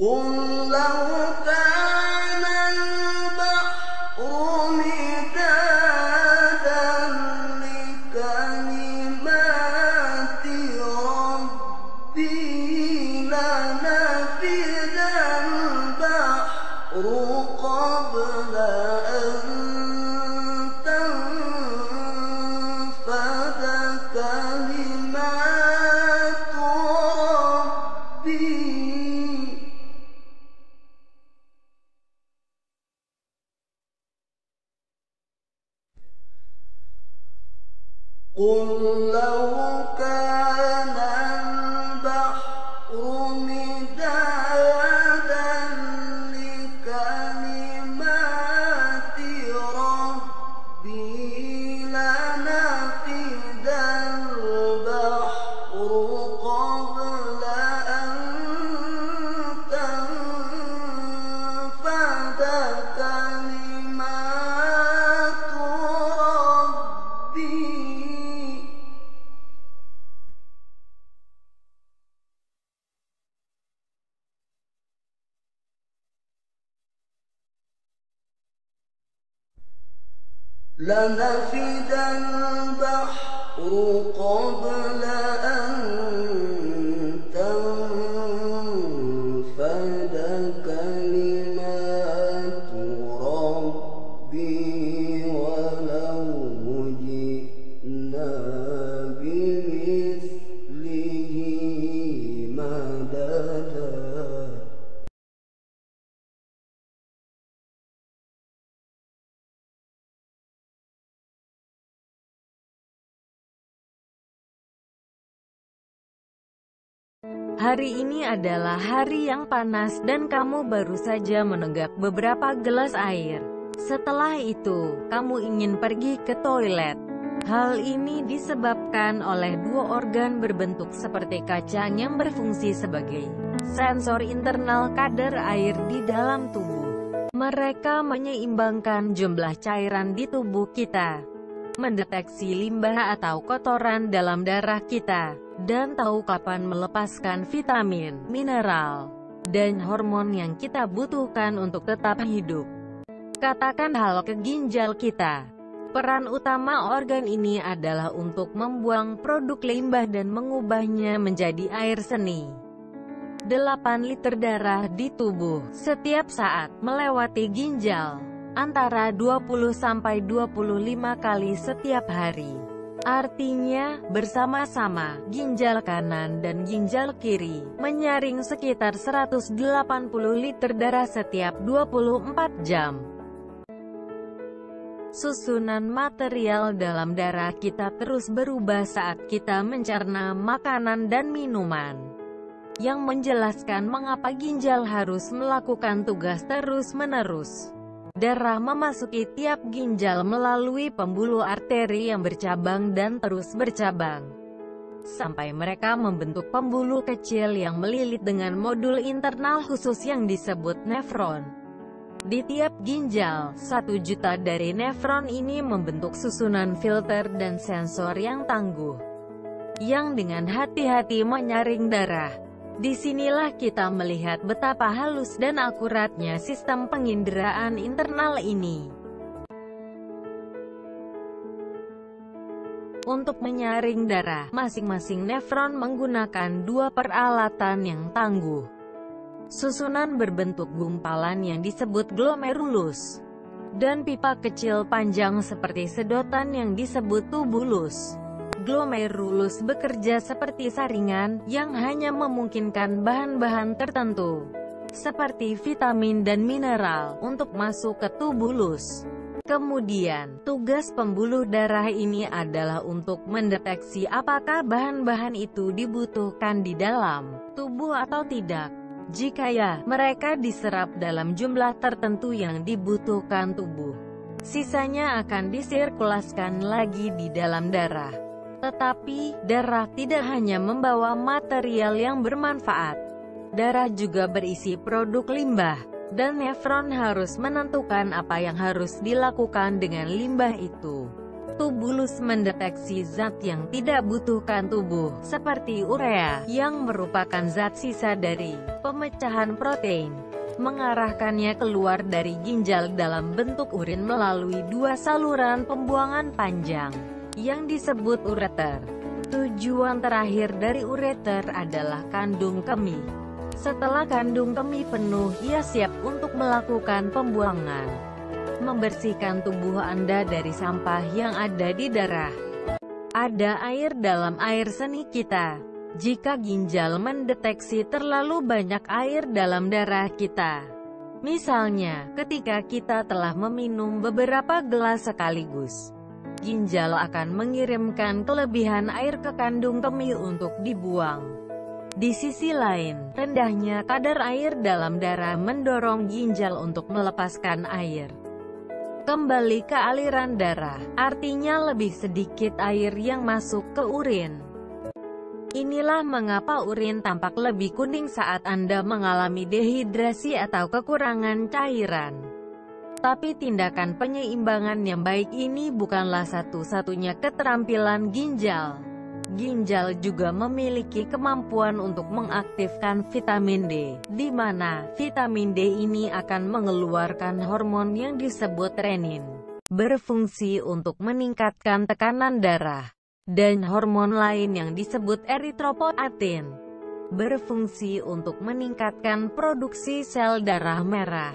قل لو كان البحر مدادا لكلمات ربي لنفد البحر قبل أن تنفد كلمات ربي قل لو كان البحر مدادا لكلمات ربي لنفد البحر قبل أن تنفد كلمات ربي لنفد البحر قبل أن تنفد كلمات ربي ولو جئنا بمثله مددا. Hari ini adalah hari yang panas dan kamu baru saja menenggak beberapa gelas air. Setelah itu, kamu ingin pergi ke toilet. Hal ini disebabkan oleh dua organ berbentuk seperti kacang yang berfungsi sebagai sensor internal kadar air di dalam tubuh. Mereka menyeimbangkan jumlah cairan di tubuh kita, mendeteksi limbah atau kotoran dalam darah kita, dan tahu kapan melepaskan vitamin, mineral, dan hormon yang kita butuhkan untuk tetap hidup. Katakan hal ke ginjal kita. Peran utama organ ini adalah untuk membuang produk limbah dan mengubahnya menjadi air seni. 8 liter darah di tubuh setiap saat melewati ginjal, antara 20-25 kali setiap hari. Artinya, bersama-sama, ginjal kanan dan ginjal kiri menyaring sekitar 180 liter darah setiap 24 jam. Susunan material dalam darah kita terus berubah saat kita mencerna makanan dan minuman, yang menjelaskan mengapa ginjal harus melakukan tugas terus-menerus. Darah memasuki tiap ginjal melalui pembuluh arteri yang bercabang dan terus bercabang, sampai mereka membentuk pembuluh kecil yang melilit dengan modul internal khusus yang disebut nefron. Di tiap ginjal, 1 juta dari nefron ini membentuk susunan filter dan sensor yang tangguh, yang dengan hati-hati menyaring darah. Disinilah kita melihat betapa halus dan akuratnya sistem penginderaan internal ini. Untuk menyaring darah, masing-masing nefron menggunakan 2 peralatan yang tangguh. Susunan berbentuk gumpalan yang disebut glomerulus, dan pipa kecil panjang seperti sedotan yang disebut tubulus. Glomerulus bekerja seperti saringan, yang hanya memungkinkan bahan-bahan tertentu, seperti vitamin dan mineral, untuk masuk ke tubulus. Kemudian, tugas pembuluh darah ini adalah untuk mendeteksi apakah bahan-bahan itu dibutuhkan di dalam tubuh atau tidak. Jika ya, mereka diserap dalam jumlah tertentu yang dibutuhkan tubuh. Sisanya akan disirkulasikan lagi di dalam darah. Tetapi, darah tidak hanya membawa material yang bermanfaat. Darah juga berisi produk limbah. Dan nefron harus menentukan apa yang harus dilakukan dengan limbah itu. Tubulus mendeteksi zat yang tidak butuhkan tubuh, seperti urea, yang merupakan zat sisa dari pemecahan protein, mengarahkannya keluar dari ginjal dalam bentuk urin melalui dua saluran pembuangan panjang, yang disebut ureter. Tujuan terakhir dari ureter adalah kandung kemih. Setelah kandung kemih penuh, ia siap untuk melakukan pembuangan, membersihkan tubuh Anda dari sampah yang ada di darah. Ada air dalam air seni kita. Jika ginjal mendeteksi terlalu banyak air dalam darah kita, misalnya, ketika kita telah meminum beberapa gelas sekaligus, ginjal akan mengirimkan kelebihan air ke kandung kemih untuk dibuang. Di sisi lain, rendahnya kadar air dalam darah mendorong ginjal untuk melepaskan air kembali ke aliran darah, artinya lebih sedikit air yang masuk ke urin. Inilah mengapa urin tampak lebih kuning saat Anda mengalami dehidrasi atau kekurangan cairan. Tapi tindakan penyeimbangan yang baik ini bukanlah satu-satunya keterampilan ginjal. Ginjal juga memiliki kemampuan untuk mengaktifkan vitamin D, di mana vitamin D ini akan mengeluarkan hormon yang disebut renin, berfungsi untuk meningkatkan tekanan darah, dan hormon lain yang disebut eritropoetin, berfungsi untuk meningkatkan produksi sel darah merah.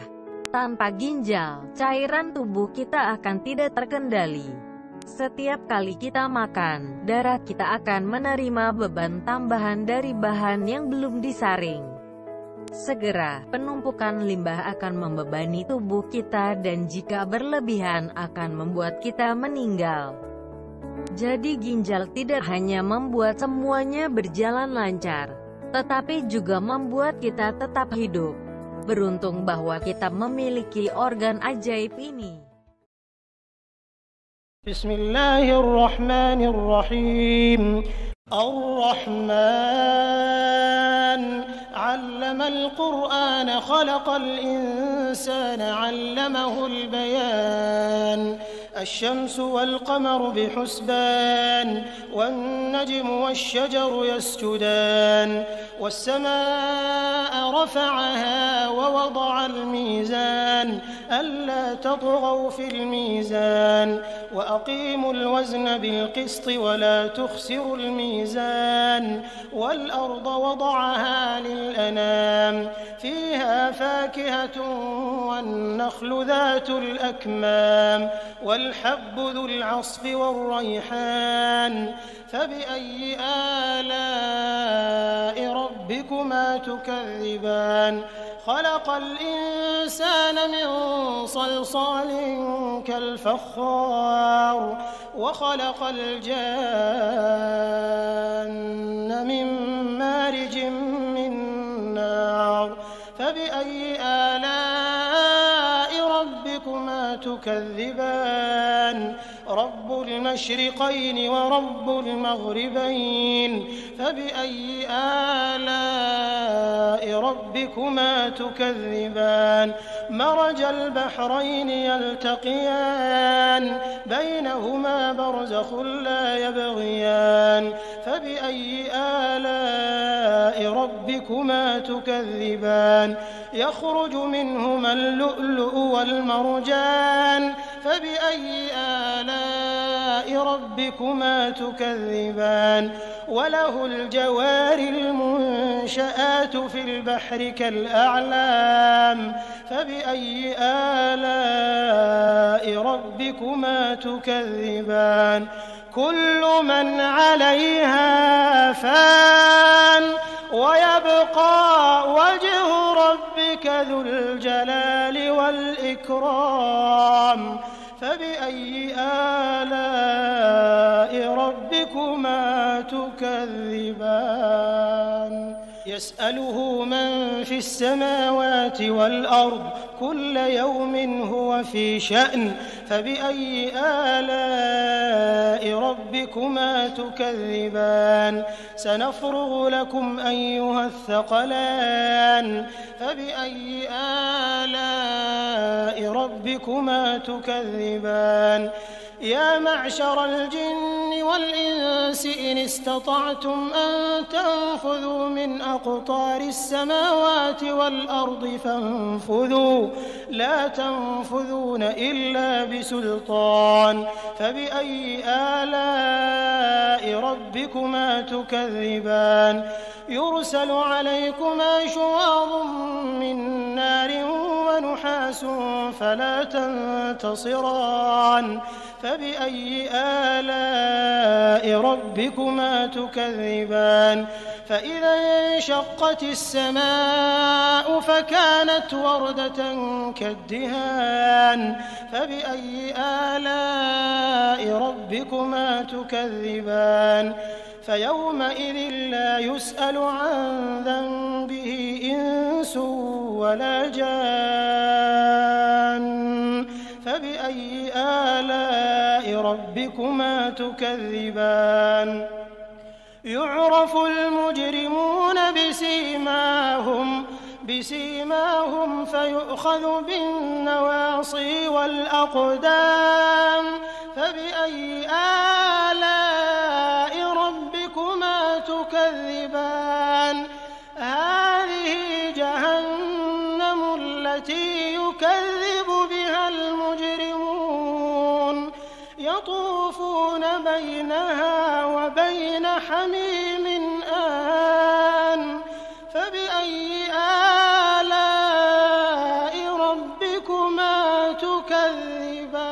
Tanpa ginjal, cairan tubuh kita akan tidak terkendali. Setiap kali kita makan, darah kita akan menerima beban tambahan dari bahan yang belum disaring. Segera, penumpukan limbah akan membebani tubuh kita dan jika berlebihan akan membuat kita meninggal. Jadi ginjal tidak hanya membuat semuanya berjalan lancar, tetapi juga membuat kita tetap hidup. Beruntung bahwa kita memiliki organ ajaib ini. Bismillahirrahmanirrahim. Ar-Rahman 'allamal Qur'ana khalaqal insana 'allamahul bayan. الشمس والقمر بحسبان والنجم والشجر يسجدان والسماء رفعها ووضع الميزان ألا تطغوا في الميزان وأقيموا الوزن بالقسط ولا تخسروا الميزان والأرض وضعها للأنام فيها فاكهة والنخل ذات الأكمام والحب ذو العصف والريحان فبأي آلاء ربكما تكذبان خلق الإنسان من صلصال كالفخار وخلق الجان من مارج من نار فبأي آلاء ربكما تكذبان رب المشرقين ورب المغربين فبأي آلاء ربكما تكذبان مرج البحرين يلتقيان بينهما برزخ لا يبغيان فبأي آلاء ربكما تكذبان يخرج منهما اللؤلؤ والمرجان فبأي آلاء ربكما تكذبان وله الجوار المنشآت في البحر كالأعلام فبأي آلاء ربكما تكذبان كل من عليها فان ويبقى وجه ربك ذو الجلال والإكرام فبأي آلاء ربكما تكذبان يسأله من في السماوات والأرض كل يوم هو في شأن فبأي آلاء ربكما تكذبان سنفرغ لكم أيها الثقلان فبأي آلاء ربكما تكذبان يا معشر الجن والإنس إن استطعتم أن تنفذوا من أقطار السماوات والأرض فانفذوا لا تنفذون إلا بسلطان فبأي آلاء ربكما تكذبان يرسل عليكما شواظ من نار ونحاس فلا تنتصران فبأي آلاء ربكما تكذبان فإذا انشقت السماء فكانت وردة كالدهان فبأي آلاء ربكما تكذبان فيومئذ لا يسأل عن ذنبه إنس ولا جان فبأي آلاء ربكما تكذبان يعرف المجرمون بسيماهم فيؤخذ بالنواصي والأقدام فبأي آلاء ربكما تكذبان هذه جهنم التي يكذب بها المجرمون يطوفون بينها وبين حميم آن فبأي آلاء ربكما تكذبان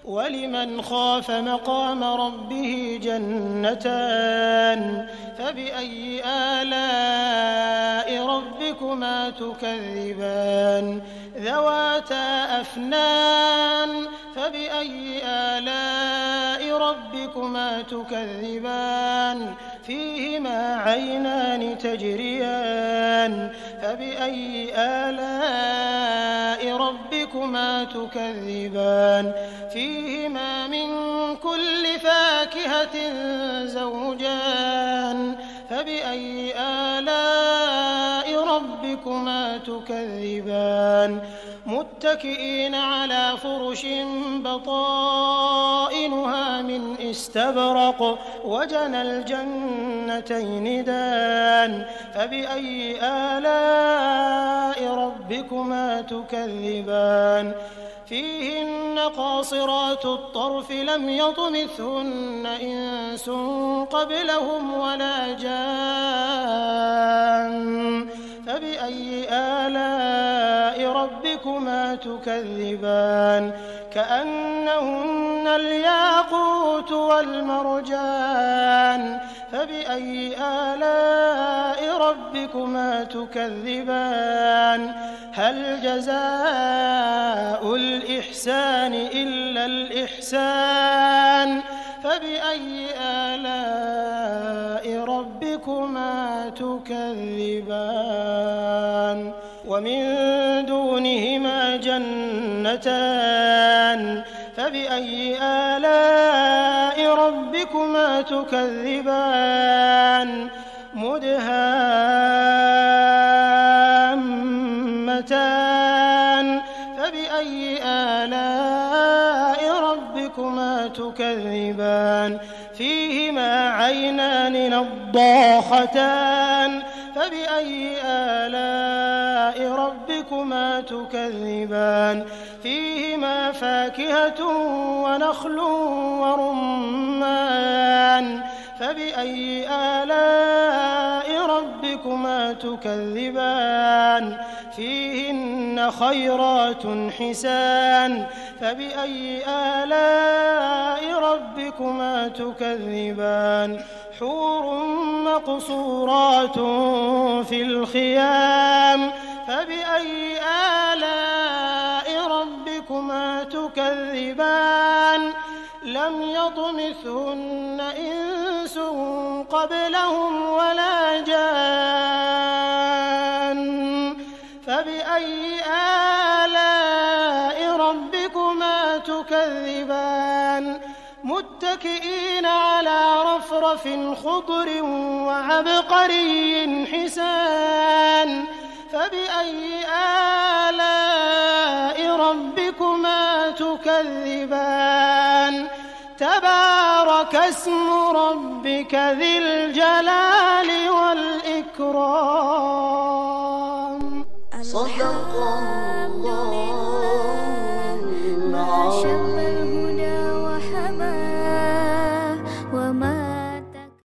ولمن خاف مقام ربه جنتان فبأي آلاء ربكما تكذبان ذواتا أفنان فبأي آلاء ربكما تكذبان فيهما عينان تجريان فبأي آلاء ربكما تكذبان فيهما من كل فاكهة زوجان فبأي آلاء ربكما تكذبان متكئين على فرش بطائنها من استبرق وجنى الجنتين دان فبأي آلاء ربكما تكذبان فيهن قاصرات الطرف لم يطمثهن إنس قبلهم ولا جان فبأي آلاء ربكما تكذبان كأنهن الياقوت والمرجان فبأي آلاء ربكما تكذبان هل جزاء الإحسان إلا الإحسان فبأي آلاء ربكما تكذبان ومن دونهما جنتان فبأي آلاء ربكما تكذبان مدهامتان فبأي آلاء ربكما تكذبان فيهما عينان نضاختان فبأي آلاء ربكما تكذبان فيهما فاكهة ونخل ورمان فبأي آلاء ربكما تكذبان فيهن خيرات حسان فبأي آلاء ربكما تكذبان حور مقصورات في الخيام فبأي آلاء ربكما يطمثهن إنس قبلهم ولا جان فبأي آلاء ربكما تكذبان متكئين على رفرف خضر وعبقري حسان فبأي آلاء ربكما تكذبان تبارك اسم ربك ذي الجلال والإكرام. صدق الله.